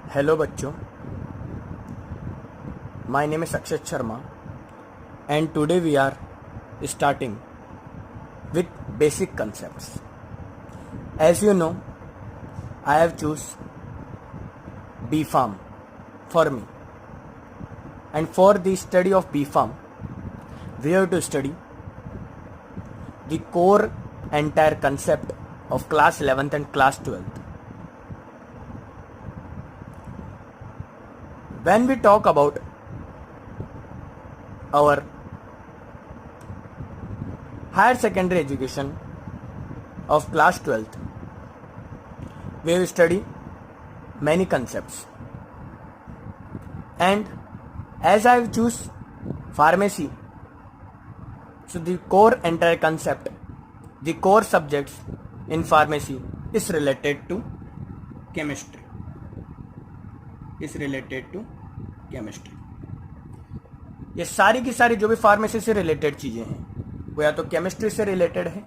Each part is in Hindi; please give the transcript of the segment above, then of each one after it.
हेलो बच्चों, my name is Akshat Sharma and today we are starting with basic concepts. As you know, I have choose B Farm for me, and for the study of B Farm we have to study the core entire concept of class 11th and class 12th. When we talk about our higher secondary education of class 12th, we will study many concepts, and as I have choose pharmacy, so the core entire concept, the core subjects in pharmacy is related to chemistry, ये सारी की सारी जो भी फार्मेसी से रिलेटेड चीजें हैं वो या तो केमिस्ट्री से रिलेटेड है,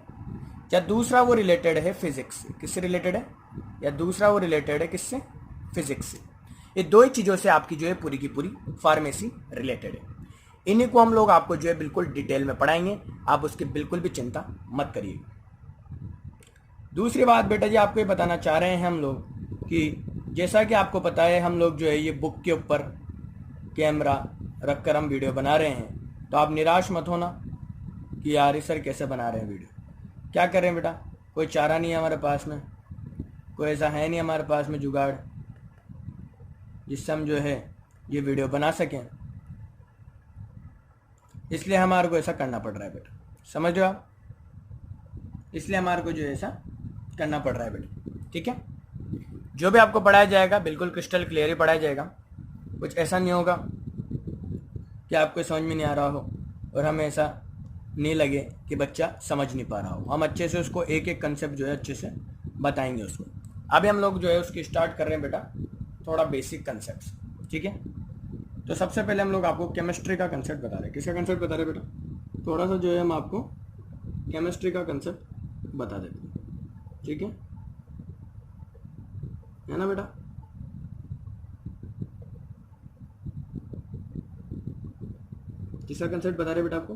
या दूसरा वो रिलेटेड है फिजिक्स से। किससे रिलेटेड है? या दूसरा वो रिलेटेड है किससे? फिजिक्स से। ये दो ही चीज़ों से आपकी जो है पूरी की पूरी फार्मेसी रिलेटेड है। इन्हीं को हम लोग आपको जो है बिल्कुल डिटेल में पढ़ाएंगे, आप उसकी बिल्कुल भी चिंता मत करिएगा। दूसरी बात बेटा जी आपको ये बताना चाह रहे हैं हम लोग कि जैसा कि आपको पता है हम लोग जो है ये बुक के ऊपर कैमरा रखकर हम वीडियो बना रहे हैं, तो आप निराश मत होना कि यार सर कैसे बना रहे हैं वीडियो। क्या कर रहे हैं बेटा, कोई चारा नहीं है हमारे पास में, कोई ऐसा है नहीं हमारे पास में जुगाड़ जिससे हम जो है ये वीडियो बना सकें, इसलिए हमारे को ऐसा करना पड़ रहा है बेटा। समझ रहे हो आप? इसलिए हमारे को जो है ऐसा करना पड़ रहा है बेटा। ठीक है, जो भी आपको पढ़ाया जाएगा बिल्कुल क्रिस्टल क्लियर ही पढ़ाया जाएगा। कुछ ऐसा नहीं होगा कि आपको समझ में नहीं आ रहा हो और हमें ऐसा नहीं लगे कि बच्चा समझ नहीं पा रहा हो। हम अच्छे से उसको एक एक कंसेप्ट जो है अच्छे से बताएंगे उसको। अभी हम लोग जो है उसकी स्टार्ट कर रहे हैं बेटा थोड़ा बेसिक कंसेप्ट। ठीक है, तो सबसे पहले हम लोग आपको केमिस्ट्री का कंसेप्ट बता रहे हैं। किसका कंसेप्ट बता रहे हैं बेटा? थोड़ा सा जो है हम आपको केमिस्ट्री का कंसेप्ट बता देते हैं। ठीक है ना बेटा? किसका कंसेप्ट बता रहे बेटा आपको?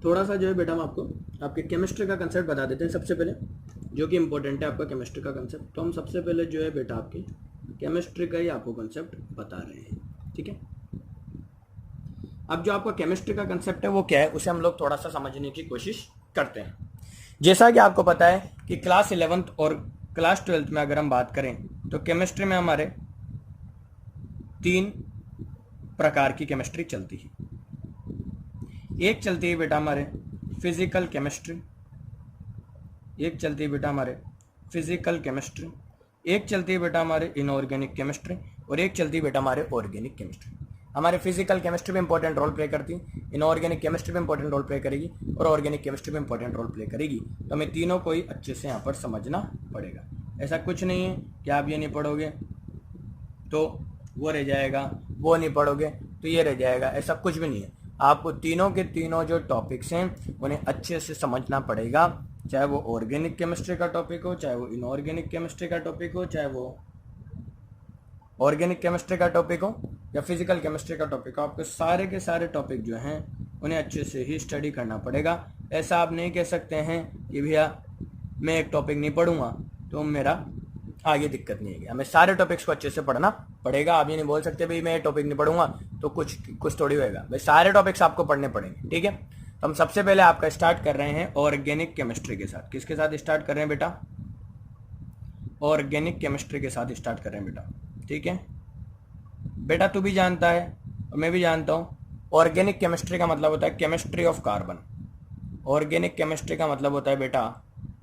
थोड़ा सा जो है बेटा हम आपको आपके केमिस्ट्री का कंसेप्ट बता देते हैं सबसे पहले, जो कि इंपॉर्टेंट है आपका केमिस्ट्री का कंसेप्ट। तो हम सबसे पहले जो है बेटा आपकी केमिस्ट्री का ही आपको कंसेप्ट बता रहे हैं। ठीक है, अब जो आपका केमिस्ट्री का कंसेप्ट है वो क्या है उसे हम लोग थोड़ा सा समझने की कोशिश करते हैं। जैसा कि आपको पता है कि क्लास 11th और क्लास 12th में अगर हम बात करें तो केमिस्ट्री में हमारे 3 प्रकार की केमिस्ट्री चलती है। एक चलती है बेटा हमारे फिजिकल केमिस्ट्री, एक चलती है बेटा हमारे फिजिकल केमिस्ट्री, एक चलती है बेटा हमारे इनऑर्गेनिक केमिस्ट्री, और एक चलती है बेटा हमारे ऑर्गेनिक केमिस्ट्री। हमारे फिजिकल केमिस्ट्री भी इंपॉर्टेंट रोल प्ले करती है, इनऑर्गेनिक केमिस्ट्री भी इंपॉर्टेंट रोल प्ले करेगी, और ऑर्गेनिक केमिस्ट्री भी इंपॉर्टेंट रोल प्ले करेगी। तो हमें तीनों को ही अच्छे से यहाँ पर समझना पड़ेगा। ऐसा कुछ नहीं है कि आप ये नहीं पढ़ोगे तो वो रह जाएगा, वो नहीं पढ़ोगे तो ये रह जाएगा, ऐसा कुछ भी नहीं है। आपको तीनों के तीनों जो टॉपिक्स हैं उन्हें अच्छे से समझना पड़ेगा, चाहे वो ऑर्गेनिक केमिस्ट्री का टॉपिक हो, चाहे वो इनऑर्गेनिक केमिस्ट्री का टॉपिक हो, चाहे वो ऑर्गेनिक केमिस्ट्री का टॉपिक हो या फिजिकल केमिस्ट्री का टॉपिक हो। आपको सारे के सारे टॉपिक जो हैं उन्हें अच्छे से ही स्टडी करना पड़ेगा। ऐसा आप नहीं कह सकते हैं कि भैया मैं एक टॉपिक नहीं पढ़ूंगा तो मेरा आगे दिक्कत नहीं है। हमें सारे टॉपिक्स को अच्छे से पढ़ना पड़ेगा। आप ये नहीं बोल सकते भाई मैं ये टॉपिक नहीं पढ़ूंगा तो कुछ थोड़ी होएगा भाई, सारे टॉपिक्स आपको पढ़ने पड़ेंगे। ठीक है, तो हम सबसे पहले आपका स्टार्ट कर रहे हैं ऑर्गेनिक केमिस्ट्री के साथ। किसके साथ स्टार्ट कर रहे हैं बेटा? ऑर्गेनिक केमिस्ट्री के साथ स्टार्ट कर रहे हैं बेटा। ठीक है बेटा, तू भी जानता है और मैं भी जानता हूँ ऑर्गेनिक केमिस्ट्री का मतलब होता है chemistry of carbon. Organic chemistry का मतलब होता है बेटा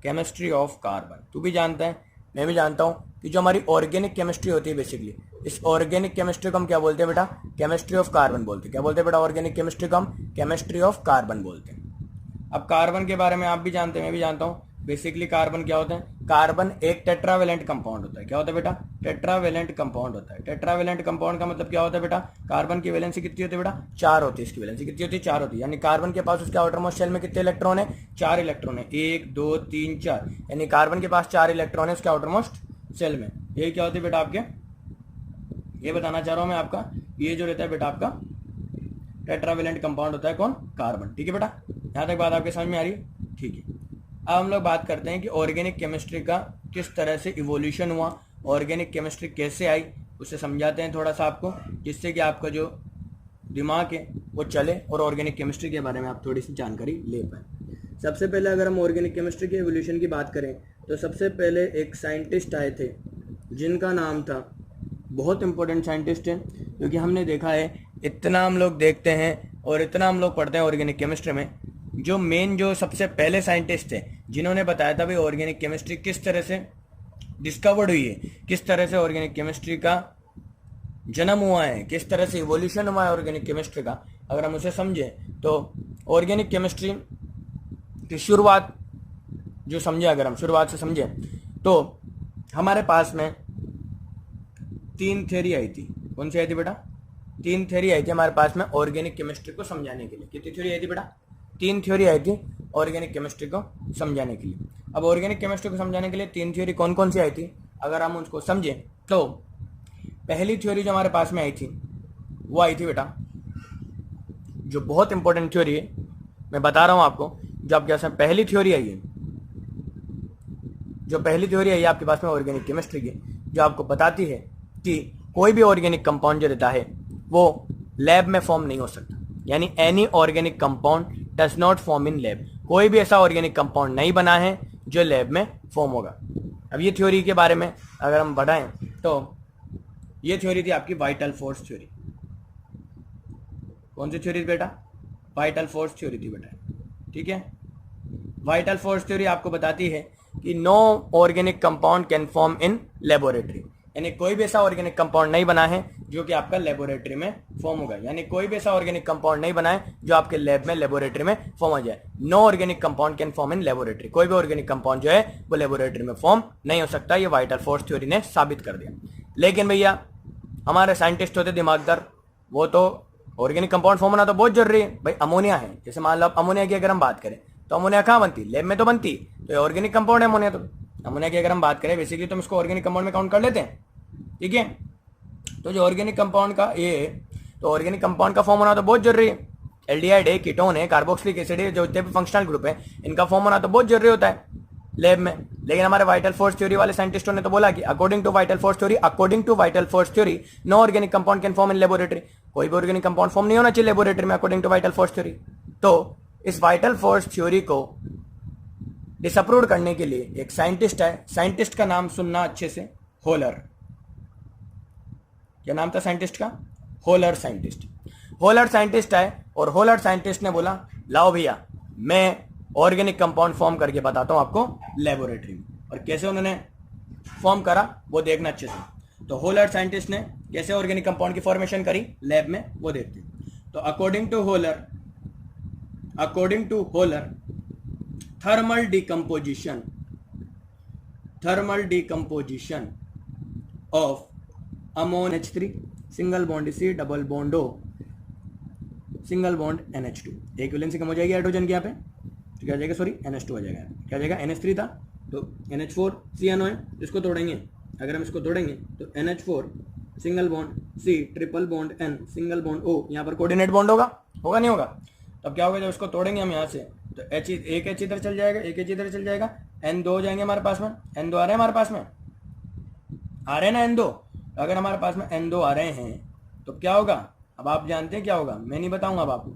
केमिस्ट्री ऑफ कार्बन। तू भी जानता है, मैं भी जानता हूँ कि जो हमारी ऑर्गेनिक केमिस्ट्री होती है बेसिकली, इस ऑर्गेनिक केमिस्ट्री को हम क्या बोलते हैं बेटा? केमिस्ट्री ऑफ कार्बन बोलते हैं। क्या बोलते हैं बेटा? ऑर्गेनिक केमिस्ट्री को हम केमिस्ट्री ऑफ कार्बन बोलते हैं। अब कार्बन के बारे में आप भी जानते हैं, मैं भी जानता हूँ बेसिकली कार्बन क्या होता है, कार्बन एक टेट्रावेलेंट कंपाउंड होता है। क्या होता है बेटा, टेट्रावेलेंट कंपाउंड होता है। टेट्रावेलेंट कंपाउंड का मतलब क्या होता है बेटा, कार्बन की वैलेंसी कितनी होती है बेटा, 4 होती है। इसकी वैलेंसी कितनी होती है, 4 होती है। यानी कार्बन के पास उसके आउटरमोस्ट शेल में कितने इलेक्ट्रॉन है, 4 इलेक्ट्रॉन है, 1 2 3 4, यानी कार्बन के पास 4 इलेक्ट्रॉन है उसके आउटरमोस्ट शेल में। ये क्या होती है बेटा आपके, ये बताना चाह रहा हूं मैं आपका, ये जो रहता है बेटा आपका टेट्रावेलेंट कंपाउंड होता है कौन, कार्बन। ठीक है बेटा, यहां तक बात आपके समझ में आ रही है, ठीक है। अब हम लोग बात करते हैं कि ऑर्गेनिक केमिस्ट्री का किस तरह से इवोल्यूशन हुआ, ऑर्गेनिक केमिस्ट्री कैसे आई, उसे समझाते हैं थोड़ा सा आपको, जिससे कि आपका जो दिमाग है वो चले और ऑर्गेनिक केमिस्ट्री के बारे में आप थोड़ी सी जानकारी ले पाए। सबसे पहले अगर हम ऑर्गेनिक केमिस्ट्री के इवोल्यूशन की बात करें तो सबसे पहले एक साइंटिस्ट आए थे जिनका नाम था, बहुत इंपॉर्टेंट साइंटिस्ट है, क्योंकि हमने देखा है इतना हम लोग देखते हैं और इतना हम लोग पढ़ते हैं ऑर्गेनिक केमिस्ट्री में, जो मेन जो सबसे पहले साइंटिस्ट थे जिन्होंने बताया था भाई ऑर्गेनिक केमिस्ट्री किस तरह से डिस्कवर्ड हुई है, किस तरह से ऑर्गेनिक केमिस्ट्री का जन्म हुआ है, किस तरह से इवोल्यूशन हुआ है ऑर्गेनिक केमिस्ट्री का, अगर हम उसे समझें तो ऑर्गेनिक केमिस्ट्री की शुरुआत जो समझे, अगर हम शुरुआत से समझें तो हमारे पास में 3 थ्योरी आई थी। कौन सी आई थी बेटा, 3 थ्योरी आई थी हमारे पास में ऑर्गेनिक केमिस्ट्री को समझाने के लिए। कितनी थ्योरी आई थी बेटा, 3 थ्योरी आई थी ऑर्गेनिक केमिस्ट्री को समझाने के लिए। अब ऑर्गेनिक केमिस्ट्री को समझाने के लिए 3 थ्योरी कौन कौन सी आई थी, अगर हम उसको समझें तो पहली थ्योरी जो हमारे पास में आई थी वो आई थी बेटा, जो बहुत इंपॉर्टेंट थ्योरी है, मैं बता रहा हूं आपको, जो आपके पास में पहली थ्योरी आई है, जो पहली थ्योरी आई है आपके पास में ऑर्गेनिक केमिस्ट्री की, जो आपको बताती है कि कोई भी ऑर्गेनिक कंपाउंड जो रहता है वो लैब में फॉर्म नहीं हो सकता, यानी any organic compound does not form in lab. कोई भी ऐसा ऑर्गेनिक कंपाउंड नहीं बना है जो लैब में फॉर्म होगा। अब ये थ्योरी के बारे में अगर हम बढ़ाएं तो ये थ्योरी थी आपकी वाइटल फोर्स थ्योरी। कौन सी थ्योरी बेटा, वाइटल फोर्स थ्योरी थी बेटा, ठीक है। वाइटल फोर्स थ्योरी आपको बताती है कि no organic compound can form in laboratory, यानी कोई भी ऐसा ऑर्गेनिक कंपाउंड नहीं बना है जो कि आपका लेबोरेटरी में फॉर्म होगा, यानी कोई भी ऐसा ऑर्गेनिक कंपाउंड नहीं बना है जो आपके लैब में लेबोरेटरी में फॉर्म हो जाए। No organic compound can form in laboratory, कोई भी ऑर्गेनिक कंपाउंड जो है वो लेबोरेटरी में फॉर्म नहीं हो सकता, ये वाइटल फोर्स थ्योरी ने साबित कर दिया। लेकिन भैया हमारे साइंटिस्ट होते दिमागदार, वो तो ऑर्गेनिक कंपाउंड फॉर्म होना तो बहुत जरूरी है भाई। अमोनिया है, जैसे मान लो अमोनिया की अगर हम बात करें तो अमोनिया कहाँ बनती, लैब में तो बनती, तो ये ऑर्गेनिक कंपाउंड है अमोनिया। तो अमोनिया की अगर हम बात करें बेसिकली तो हम इसको ऑर्गेनिक कंपाउंड में काउंट कर लेते हैं, ठीक है। तो जो ऑर्गेनिक कंपाउंड का ये है, तो ऑर्गेनिक कंपाउंड का फॉर्म होना तो बहुत जरूरी है। एल्डिहाइड है, कीटोन है, कार्बोक्सिलिक एसिड है, जो जितने भी फंक्शनल ग्रुप है इनका फॉर्म होना तो बहुत जरूरी होता है लैब में। लेकिन हमारे वाइटल फोर्स थ्योरी वाले साइंटिस्टों ने तो बोला कि according to vital force theory no organic compound can form in laboratory, कोई भी ऑर्गेनिक कंपाउंड फॉर्म नहीं होना चाहिए लेबोरेटरी में according to vital force theory. तो इस वाइटल फोर्स थ्योरी को डिसअप्रूव करने के लिए एक साइंटिस्ट है, साइंटिस्ट का नाम सुनना अच्छे से, होलर। क्या नाम था साइंटिस्ट का, होलर साइंटिस्ट। होलर साइंटिस्ट आए और होलर साइंटिस्ट ने बोला लाओ भैया मैं ऑर्गेनिक कंपाउंड फॉर्म करके बताता हूं आपको लेबोरेटरी में, और कैसे उन्होंने फॉर्म करा वो देखना अच्छे से। तो होलर साइंटिस्ट ने कैसे ऑर्गेनिक कंपाउंड की फॉर्मेशन करी लैब में वो देखते हैं। तो according to Wohler thermal decomposition of अमोन H3 single bond C double bond O single bond NH2, एक वैलेंसी कम हो जाएगी हाइड्रोजन के यहाँ पे, तो क्या हो जाएगा, सॉरी NH2 आ जाएगा, क्या हो जाएगा, NH3 था तो NH4 CNO है, इसको तोड़ेंगे, अगर हम इसको तोड़ेंगे तो NH4 single bond C triple bond N single bond O, यहाँ पर कोऑर्डिनेट बॉन्ड होगा नहीं होगा। तब क्या होगा, जब इसको तोड़ेंगे हम यहाँ से तो एक H इधर चल जाएगा, एक H इधर चल जाएगा, N2 हो जाएंगे हमारे पास में, N2 आ रहे हैं हमारे पास में, आ रहे हैं ना N2। अगर हमारे पास में N2 आ रहे हैं तो क्या होगा, अब आप जानते हैं क्या होगा, मैं नहीं बताऊंगा अब आपको,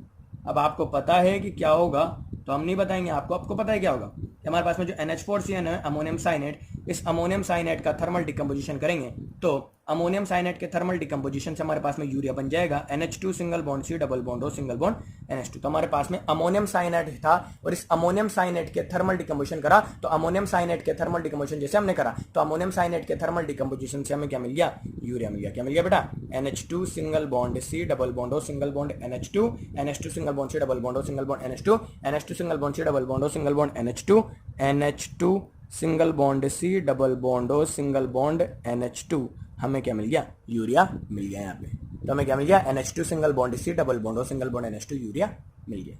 अब आपको पता है कि क्या होगा तो हम नहीं बताएंगे आपको पता है क्या होगा। हमारे पास में जो NH4CN है अमोनियम साइनेट, इस अमोनियम साइनेट का थर्मल डिकम्पोजिशन करेंगे तो अमोनियम साइनेट के थर्मल डिकम्पोजिशन से हमारे पास में यूरिया बन जाएगा NH2 single bond C double bond O single bond NH2। तो हमारे पास में अमोनियम साइनेट था और इस अमोनियम साइनेट के थर्मल डिकम्पोजिशन करा, तो अमोनियम साइनेट के थर्मल डिकम्पोजिशन जैसे हमने करा तो अमोनियम साइनेट के थर्मल डिकम्पोजिशन से हमें क्या मिल गया, यूरिया मिल गया। क्या मिल गया बेटा, NH2 single bond C double bond O single bond NH2 single bond C double bond O single bond NH2 single bond C double bond O single bond NH2 NH2 single bond C double bond O single bond NH2, हमें क्या मिल गया? यूरिया मिल गया यहाँ पे। तो हमें क्या मिल गया? NH2 single bond C double bond O single bond NH2 urea मिल गया।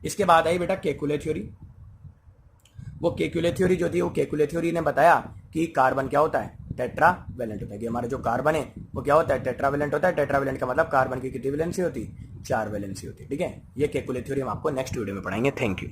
इसके बाद आई बेटा केकुले थ्योरी। वो केकुले थ्योरी जो थी, वो केकुले थ्योरी ने बताया कि कार्बन क्या होता है? टेट्रावेलेंट होता है। कि हमारा जो कार्बन है वो क्या होता है? टेट्रावेलेंट होता है। टेट्रावेलेंट का मतलब कार्बन की कितनी वैलेंसी होती? 4 वैलेंसी होती है। ठीक है, ये केकुले थ्योरी हम आपको नेक्स्ट वीडियो में पढ़ाएंगे। Thank you.